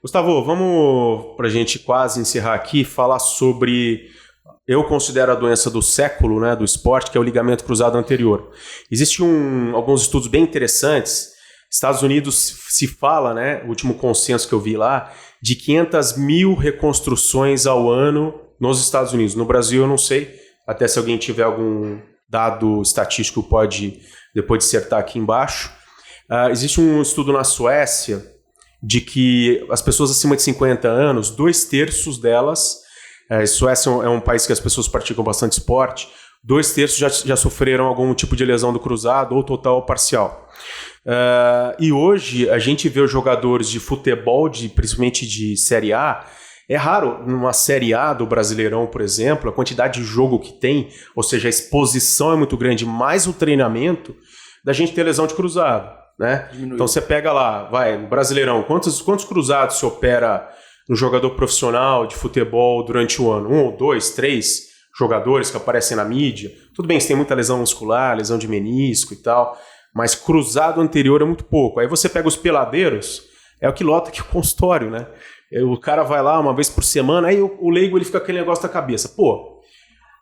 Gustavo, vamos, para a gente quase encerrar aqui, falar sobre, eu considero a doença do século, né, do esporte, que é o ligamento cruzado anterior. Existem alguns estudos bem interessantes. Estados Unidos se fala, né, o último consenso que eu vi lá, de 500 mil reconstruções ao ano nos Estados Unidos. No Brasil eu não sei, até se alguém tiver algum dado estatístico pode depois dissertar aqui embaixo. Existe um estudo na Suécia de que as pessoas acima de 50 anos, 2/3 delas, Suécia é um país que as pessoas praticam bastante esporte, 2/3 já sofreram algum tipo de lesão do cruzado, ou total ou parcial. E hoje a gente vê os jogadores de futebol, principalmente de Série A. É raro numa Série A do Brasileirão, por exemplo, a quantidade de jogo que tem, ou seja, a exposição é muito grande, mais o treinamento, da gente ter lesão de cruzado, né? Então você pega lá, no Brasileirão, quantos cruzados se opera no jogador profissional de futebol durante o ano? 1 ou 2, 3 jogadores que aparecem na mídia. Tudo bem, você tem muita lesão muscular, lesão de menisco e tal, mas cruzado anterior é muito pouco. Aí você pega os peladeiros, é o que lota aqui o consultório, né? O cara vai lá uma vez por semana, aí o leigo ele fica com aquele negócio na cabeça. Pô,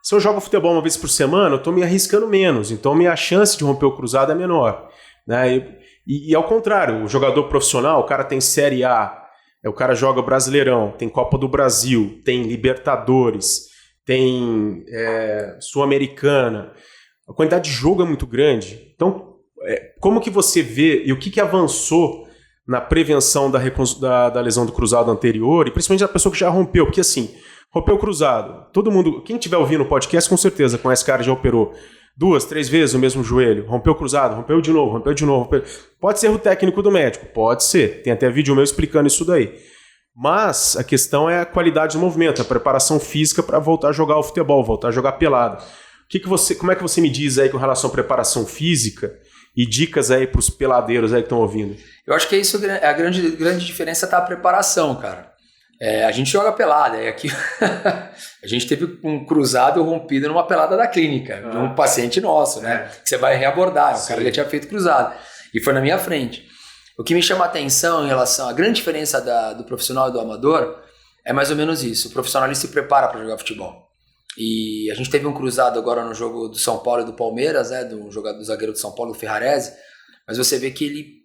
se eu jogo futebol uma vez por semana, eu tô me arriscando menos, então minha chance de romper o cruzado é menor, né? E ao contrário, o jogador profissional, o cara tem Série A, o cara joga Brasileirão, tem Copa do Brasil, tem Libertadores, tem Sul-Americana, a quantidade de jogo é muito grande. Então, como que você vê e o que avançou na prevenção da lesão do cruzado anterior, e principalmente da pessoa que já rompeu, porque assim, rompeu o cruzado, todo mundo, quem estiver ouvindo o podcast com certeza conhece cara que já operou 2, 3 vezes o mesmo joelho, rompeu o cruzado, rompeu de novo. Pode ser o técnico do médico, pode ser, tem até vídeo meu explicando isso daí. Mas a questão é a qualidade do movimento, a preparação física para voltar a jogar o futebol, voltar a jogar pelado. Como é que você me diz aí com relação à preparação física e dicas aí para os peladeiros aí que estão ouvindo? Eu acho que isso a grande diferença tá a preparação, cara. A gente joga pelada, aqui a gente teve um cruzado rompido numa pelada da clínica, de um paciente nosso, né? Que você vai reabordar, o cara já tinha feito cruzado e foi na minha frente. O que me chama a atenção em relação à grande diferença do profissional e do amador é mais ou menos isso. O profissional ele se prepara para jogar futebol. E a gente teve um cruzado agora no jogo do São Paulo e do Palmeiras, né? Do zagueiro do São Paulo, do Ferrarese, mas você vê que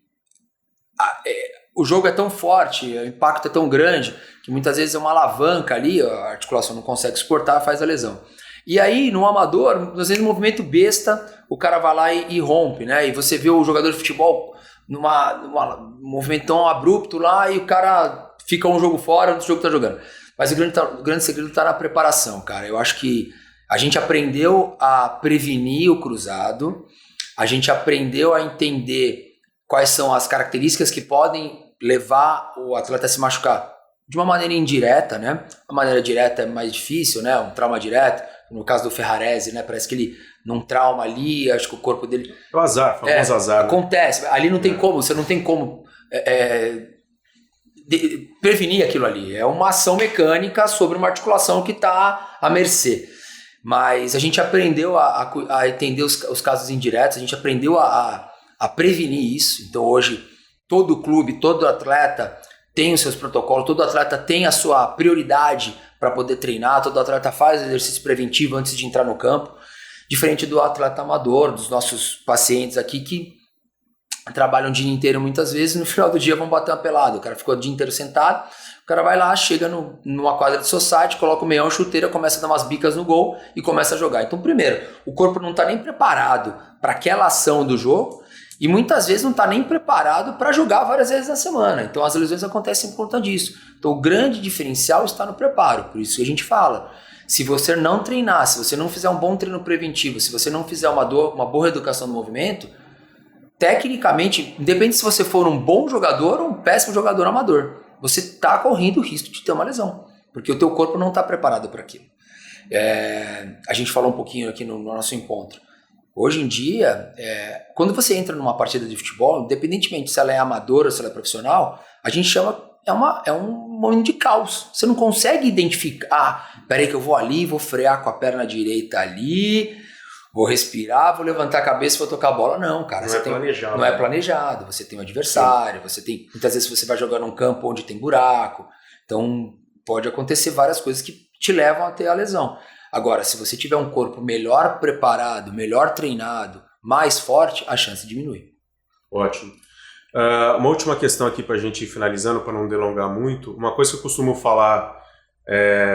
o jogo é tão forte, o impacto é tão grande, que muitas vezes é uma alavanca ali, a articulação não consegue suportar, faz a lesão. E aí, no amador, às vezes no movimento besta, o cara vai lá e rompe, né? E você vê o jogador de futebol num movimento tão abrupto lá e o cara fica um jogo fora do jogo que tá jogando. Mas o grande segredo tá na preparação, cara. Eu acho que a gente aprendeu a prevenir o cruzado, a gente aprendeu a entender quais são as características que podem levar o atleta a se machucar de uma maneira indireta, né? A maneira direta é mais difícil, né? Um trauma direto, no caso do Ferrarese, né? Parece que ele, num trauma ali, acho que o corpo dele... É o azar, famoso azar. Acontece, ali não tem como, você não tem como prevenir aquilo ali. É uma ação mecânica sobre uma articulação que está à mercê. Mas a gente aprendeu a entender os casos indiretos, a gente aprendeu a prevenir isso. Então hoje, todo clube, todo atleta tem os seus protocolos, todo atleta tem a sua prioridade para poder treinar, todo atleta faz exercício preventivo antes de entrar no campo, diferente do atleta amador, dos nossos pacientes aqui que trabalham o dia inteiro muitas vezes, no final do dia vão bater uma pelada, o cara ficou o dia inteiro sentado, o cara vai lá, chega numa quadra de society, coloca o meião, chuteira, começa a dar umas bicas no gol e começa a jogar. Então primeiro, o corpo não está nem preparado para aquela ação do jogo, e muitas vezes não está nem preparado para jogar várias vezes na semana. Então as lesões acontecem por conta disso. Então o grande diferencial está no preparo. Por isso que a gente fala, se você não treinar, se você não fizer um bom treino preventivo, se você não fizer uma boa educação do movimento, tecnicamente, independente se você for um bom jogador ou um péssimo jogador amador, você está correndo o risco de ter uma lesão. Porque o teu corpo não está preparado para aquilo. A gente falou um pouquinho aqui no nosso encontro. Hoje em dia, quando você entra numa partida de futebol, independentemente se ela é amadora ou se ela é profissional, a gente chama, é um momento de caos. Você não consegue identificar, peraí que eu vou ali, vou frear com a perna direita ali, vou respirar, vou levantar a cabeça e vou tocar a bola. Não, cara. Não é planejado. Não é planejado. Você tem um adversário, muitas vezes você vai jogar num campo onde tem buraco. Então, pode acontecer várias coisas que te levam a ter a lesão. Agora, se você tiver um corpo melhor preparado, melhor treinado, mais forte, a chance diminui. Ótimo. Uma última questão aqui para a gente ir finalizando, para não delongar muito. Uma coisa que eu costumo falar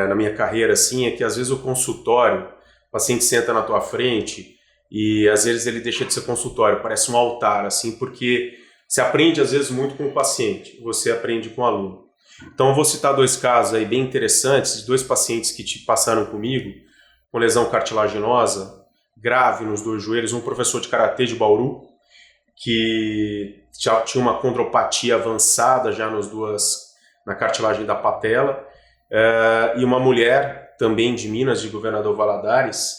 na minha carreira assim, é que às vezes o consultório, o paciente senta na tua frente e às vezes ele deixa de ser consultório, parece um altar, assim, porque você aprende às vezes muito com o paciente, você aprende com o aluno. Então eu vou citar 2 casos aí bem interessantes, 2 pacientes que te passaram comigo, com lesão cartilaginosa grave nos 2 joelhos, um professor de karatê de Bauru, que já tinha uma condropatia avançada já na cartilagem da patela, e uma mulher também de Minas, de Governador Valadares,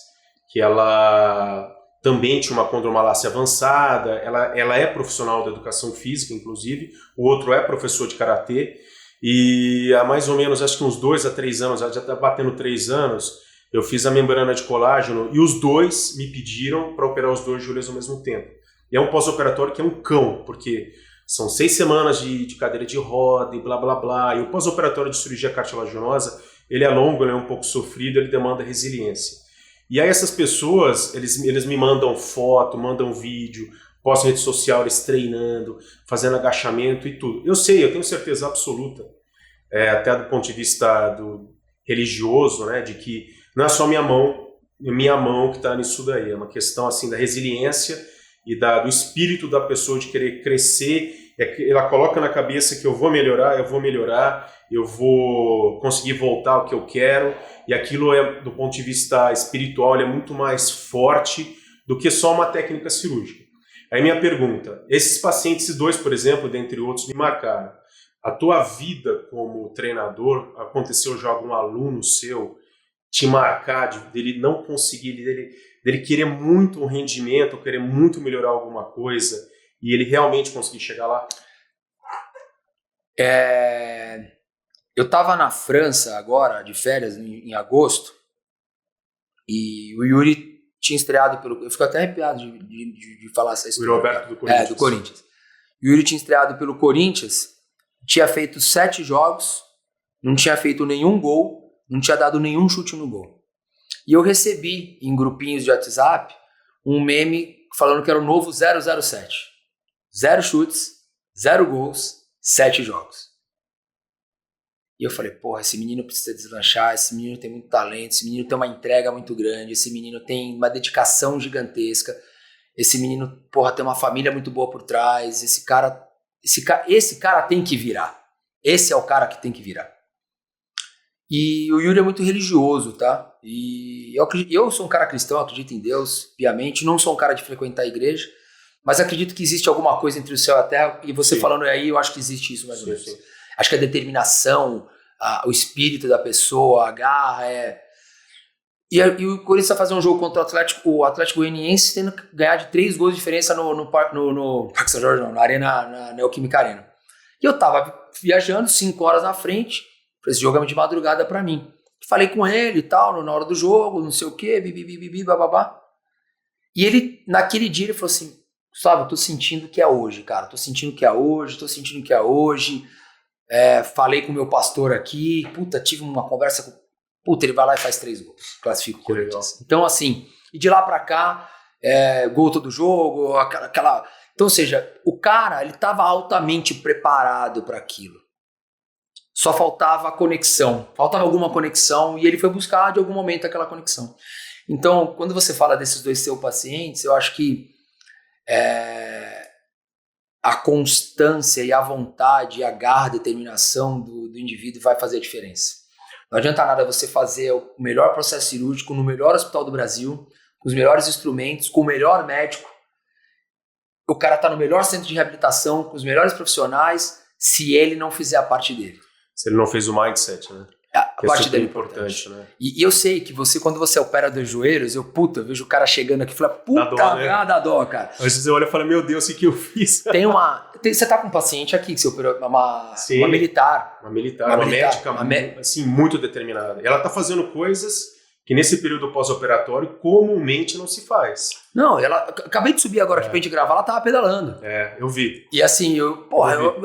que ela também tinha uma condromalácia avançada, ela é profissional da educação física, inclusive, o outro é professor de karatê, e há mais ou menos, acho que uns 2 a 3 anos, já está batendo 3 anos, eu fiz a membrana de colágeno e os 2 me pediram para operar os 2 joelhos ao mesmo tempo. E é um pós-operatório que é um cão, porque são 6 semanas de cadeira de roda e blá blá blá. E o pós-operatório de cirurgia cartilaginosa, ele é longo, ele é um pouco sofrido, ele demanda resiliência. E aí essas pessoas, eles me mandam foto, mandam vídeo, postam rede social, eles treinando, fazendo agachamento e tudo. Eu tenho certeza absoluta, até do ponto de vista religioso, né, de que não é só minha mão que está nisso daí, é uma questão assim da resiliência e do espírito da pessoa de querer crescer. Ela coloca na cabeça que eu vou melhorar, eu vou conseguir voltar ao que eu quero, e aquilo do ponto de vista espiritual é muito mais forte do que só uma técnica cirúrgica. Aí minha pergunta, esses pacientes, esses 2, por exemplo, dentre outros, me marcaram. A tua vida como treinador, aconteceu já algum aluno seu te marcar, dele não conseguir, dele querer muito um rendimento, querer muito melhorar alguma coisa, e ele realmente conseguir chegar lá? Eu estava na França agora, de férias, em agosto, e o Yuri tinha estreado eu fico até arrepiado de falar essa história. O Roberto do Corinthians. Do Corinthians. O Yuri tinha estreado pelo Corinthians, tinha feito 7 jogos, não tinha feito nenhum gol, não tinha dado nenhum chute no gol. E eu recebi, em grupinhos de WhatsApp, um meme falando que era o novo 007. 0 chutes, 0 gols, 7 jogos. E eu falei, porra, esse menino precisa deslanchar, esse menino tem muito talento, esse menino tem uma entrega muito grande, esse menino tem uma dedicação gigantesca, esse menino, porra, tem uma família muito boa por trás, esse cara tem que virar. Esse é o cara que tem que virar. E o Yuri é muito religioso, tá? E eu sou um cara cristão, acredito em Deus, piamente, não sou um cara de frequentar a igreja, mas acredito que existe alguma coisa entre o céu e a terra, e você falando aí, eu acho que existe isso mais ou menos. Acho que a determinação, o espírito da pessoa, a garra, E o Corinthians vai fazer um jogo contra o Atlético Goianiense, tendo que ganhar de 3 gols de diferença no Parque São Jorge, não, na Arena, na Neoquímica Arena. E eu tava viajando 5 horas na frente, esse jogo é de madrugada pra mim. Falei com ele e tal, na hora do jogo, não sei o quê, bababá. E ele, naquele dia, ele falou assim, Gustavo, eu tô sentindo que é hoje, cara, tô sentindo que é hoje. Falei com o meu pastor aqui, tive uma conversa com... ele vai lá e faz 3 gols, classifica o Corinthians. Então, assim, e de lá pra cá, gol todo jogo, aquela... Então, ou seja, o cara, ele tava altamente preparado para aquilo. Só faltava alguma conexão, e ele foi buscar de algum momento aquela conexão. Então, quando você fala desses 2 seus pacientes, eu acho que a constância e a vontade, a garra, a determinação do indivíduo vai fazer a diferença. Não adianta nada você fazer o melhor processo cirúrgico no melhor hospital do Brasil, com os melhores instrumentos, com o melhor médico. O cara está no melhor centro de reabilitação, com os melhores profissionais, se ele não fizer a parte dele. Se ele não fez o mindset, né? A parte dele é importante, né? E eu sei que quando você opera 2 joelhos, eu vejo o cara chegando aqui e falo, dá dó, cara. Às vezes eu olho e falo, meu Deus, o que eu fiz? Você tá com um paciente aqui que você operou, uma militar. Uma médica, assim, muito determinada. Ela tá fazendo coisas que nesse período pós-operatório comumente não se faz. Não, acabei de subir agora aqui pra gente gravar, ela tava pedalando. Eu vi. E assim, eu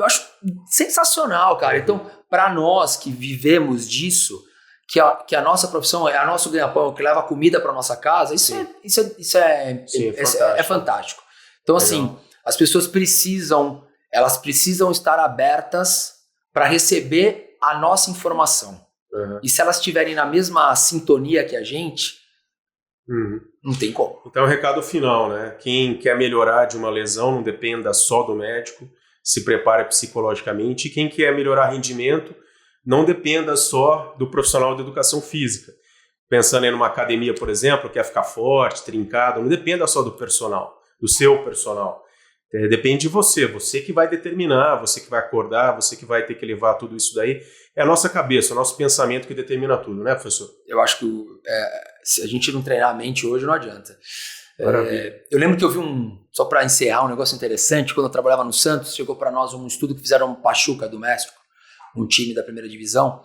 acho sensacional, cara. Então, para nós que vivemos disso, que a nossa profissão é a nosso ganha-pão, que leva comida para nossa casa, isso é fantástico. Então, assim, as pessoas precisam estar abertas para receber a nossa informação. E se elas estiverem na mesma sintonia que a gente, não tem como. Então, o recado final, né? Quem quer melhorar de uma lesão, não dependa só do médico, se prepare psicologicamente. E quem quer melhorar rendimento, não dependa só do profissional de educação física. Pensando em uma academia, por exemplo, quer ficar forte, trincado, não dependa só do personal, do seu personal. Depende de você que vai determinar, você que vai acordar, você que vai ter que levar tudo isso daí. É a nossa cabeça, o nosso pensamento que determina tudo, né, professor? Eu acho que se a gente não treinar a mente hoje, não adianta. Eu lembro que eu vi só para encerrar, um negócio interessante, quando eu trabalhava no Santos, chegou para nós um estudo que fizeram no Pachuca do México, um time da primeira divisão,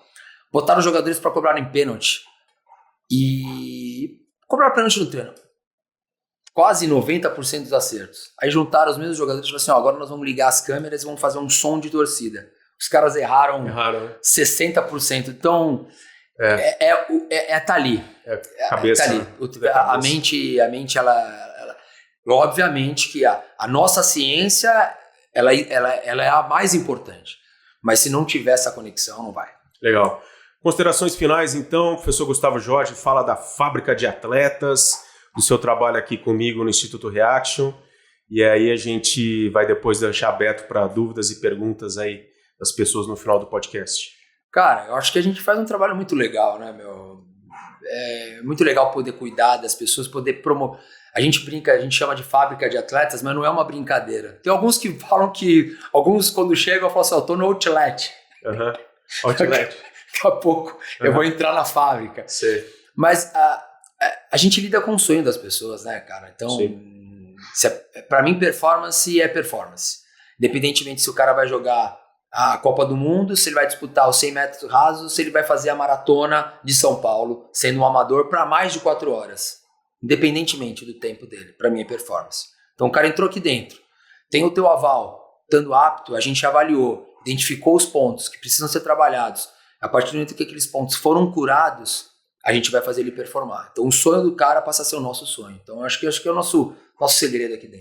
botaram os jogadores para cobrarem pênalti e cobraram pênalti no treino. Quase 90% dos acertos. Aí juntaram os mesmos jogadores e falaram assim, agora nós vamos ligar as câmeras e vamos fazer um som de torcida. Os caras erraram 60%. Então, tá ali. Cabeça. Tá ali. A mente, ela obviamente que a nossa ciência, ela é a mais importante. Mas se não tiver essa conexão, não vai. Legal. Considerações finais, então, professor Gustavo Jorge fala da Fábrica de Atletas, do seu trabalho aqui comigo no Instituto Reaction, e aí a gente vai depois deixar aberto para dúvidas e perguntas aí das pessoas no final do podcast. Cara, eu acho que a gente faz um trabalho muito legal, né, meu? É muito legal poder cuidar das pessoas, poder promover. A gente brinca, a gente chama de Fábrica de Atletas, mas não é uma brincadeira. Tem alguns que falam que, alguns quando chegam, falam assim, eu tô no outlet. Outlet. Daqui a pouco eu vou entrar na fábrica. Sim. Mas a gente lida com o sonho das pessoas, né, cara? Então, pra mim, performance é performance. Independentemente se o cara vai jogar a Copa do Mundo, se ele vai disputar os 100 metros rasos, se ele vai fazer a maratona de São Paulo, sendo um amador, para mais de 4 horas. Independentemente do tempo dele. Pra mim é performance. Então o cara entrou aqui dentro. Tem o teu aval. Estando apto, a gente avaliou, identificou os pontos que precisam ser trabalhados. A partir do momento que aqueles pontos foram curados, a gente vai fazer ele performar. Então o sonho do cara passa a ser o nosso sonho. Então acho que é o nosso segredo aqui dentro.